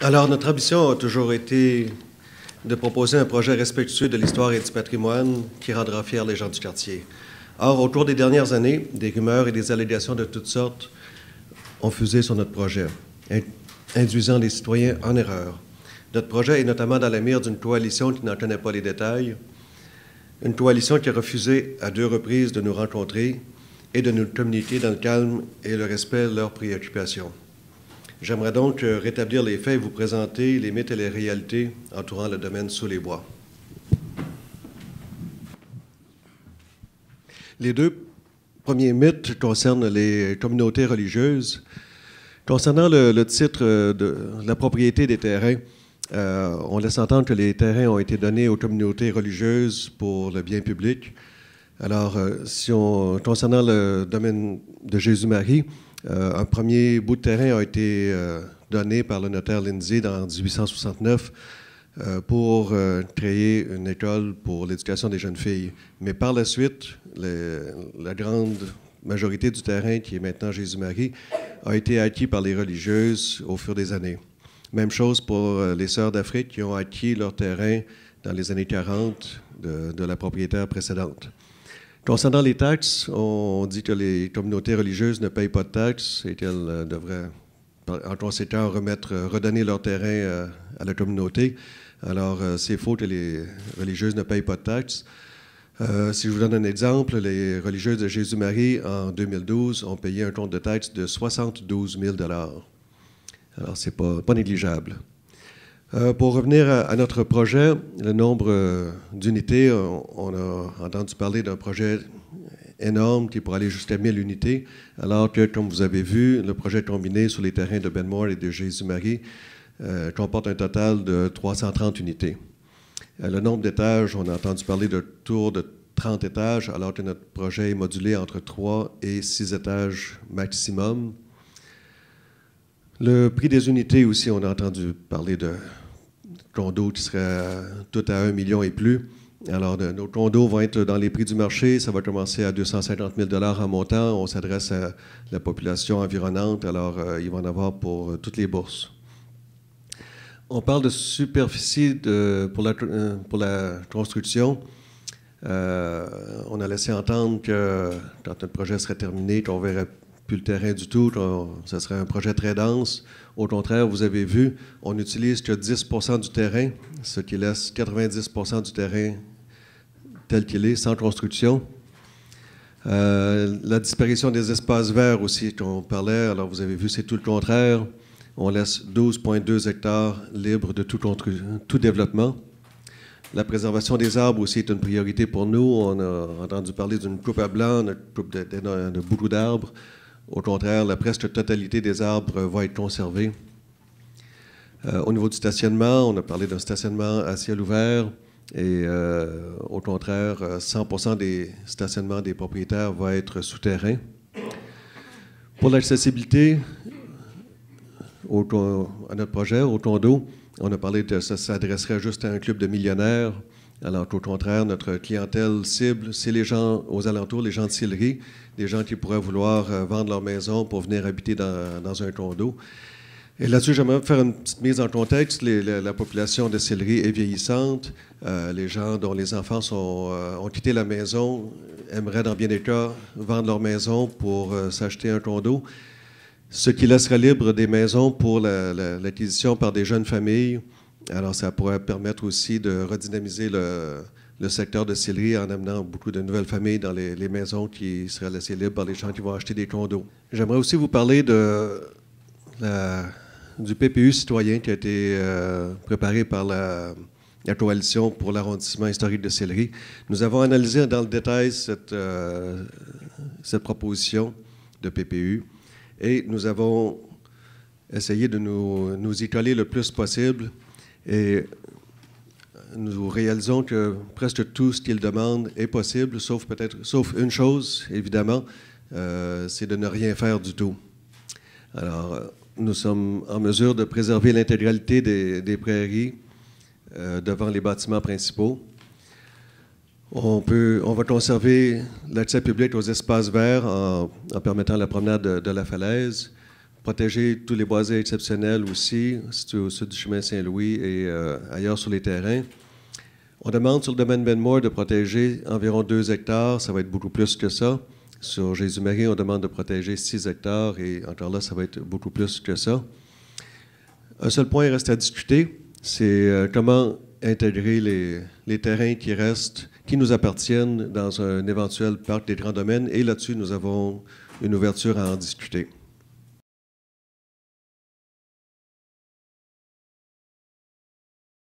Alors, notre ambition a toujours été de proposer un projet respectueux de l'histoire et du patrimoine qui rendra fiers les gens du quartier. Or, au cours des dernières années, des rumeurs et des allégations de toutes sortes ont fusé sur notre projet, induisant les citoyens en erreur. Notre projet est notamment dans la mire d'une coalition qui n'en connaît pas les détails, une coalition qui a refusé à 2 reprises de nous rencontrer et de nous communiquer dans le calme et le respect leurs préoccupations. J'aimerais donc rétablir les faits et vous présenter les mythes et les réalités entourant le domaine sous les bois. Les 2 premiers mythes concernent les communautés religieuses. Concernant le titre de la propriété des terrains, on laisse entendre que les terrains ont été donnés aux communautés religieuses pour le bien public. Alors, concernant le domaine de Jésus-Marie, un premier bout de terrain a été donné par le notaire Lindsay en 1869 pour créer une école pour l'éducation des jeunes filles. Mais par la suite, la grande majorité du terrain, qui est maintenant Jésus-Marie, a été acquis par les religieuses au fur des années. Même chose pour les Sœurs d'Afrique qui ont acquis leur terrain dans les années 40 de la propriétaire précédente. Concernant les taxes, on dit que les communautés religieuses ne payent pas de taxes et qu'elles devraient, en conséquent, redonner leur terrain à la communauté. Alors, c'est faux que les religieuses ne payent pas de taxes. Si je vous donne un exemple, les religieuses de Jésus-Marie, en 2012, ont payé un compte de taxes de 72 000 $. Alors, c'est pas négligeable. Pour revenir à notre projet, le nombre d'unités, on a entendu parler d'un projet énorme qui pourrait aller jusqu'à 1000 unités, alors que, comme vous avez vu, le projet combiné sur les terrains de Benmore et de Jésus-Marie comporte un total de 330 unités. Le nombre d'étages, on a entendu parler de tours de 30 étages, alors que notre projet est modulé entre 3 et 6 étages maximum. Le prix des unités aussi, on a entendu parler de condos qui seraient tout à 1 million et plus. Alors, nos condos vont être dans les prix du marché. Ça va commencer à 250 000 $ en montant. On s'adresse à la population environnante. Alors, il va en avoir pour toutes les bourses. On parle de superficie pour la construction. On a laissé entendre que quand notre projet serait terminé, qu'on ne verrait plus le terrain du tout, ce serait un projet très dense. Au contraire, vous avez vu, on n'utilise que 10 % du terrain, ce qui laisse 90 % du terrain tel qu'il est, sans construction. La disparition des espaces verts aussi qu'on parlait, alors vous avez vu, c'est tout le contraire. On laisse 12,2 hectares libres de tout développement. La préservation des arbres aussi est une priorité pour nous. On a entendu parler d'une coupe à blanc, une coupe de beaucoup d'arbres. Au contraire, la presque totalité des arbres va être conservée. Au niveau du stationnement, on a parlé d'un stationnement à ciel ouvert et au contraire, 100% des stationnements des propriétaires va être souterrain. Pour l'accessibilité à notre projet, au condo, on a parlé que ça s'adresserait juste à un club de millionnaires, alors qu'au contraire, notre clientèle cible, c'est les gens aux alentours, les gens de Sillery, des gens qui pourraient vouloir vendre leur maison pour venir habiter dans un condo. Et là-dessus, j'aimerais faire une petite mise en contexte. La population de Sillery est vieillissante. Les gens dont les enfants ont quitté la maison aimeraient, dans bien des cas, vendre leur maison pour s'acheter un condo, ce qui laisserait libre des maisons pour l'acquisition par des jeunes familles. Alors, ça pourrait permettre aussi de redynamiser le secteur de Sillery en amenant beaucoup de nouvelles familles dans les maisons qui seraient laissées libres par les gens qui vont acheter des condos. J'aimerais aussi vous parler du PPU citoyen qui a été préparé par la coalition pour l'arrondissement historique de Sillery. Nous avons analysé dans le détail cette proposition de PPU et nous avons essayé de nous y coller le plus possible. Et nous réalisons que presque tout ce qu'il demande est possible, sauf une chose, évidemment, c'est de ne rien faire du tout. Alors, nous sommes en mesure de préserver l'intégralité des prairies devant les bâtiments principaux. On va conserver l'accès public aux espaces verts en permettant la promenade de la falaise. protéger tous les boisés exceptionnels aussi, situés au sud du chemin Saint-Louis et ailleurs sur les terrains. On demande sur le domaine Benmore de protéger environ 2 hectares, ça va être beaucoup plus que ça. Sur Jésus-Marie, on demande de protéger 6 hectares et encore là, ça va être beaucoup plus que ça. Un seul point reste à discuter, c'est comment intégrer les terrains qui restent, qui nous appartiennent dans un éventuel parc des grands domaines. Et là-dessus, nous avons une ouverture à en discuter.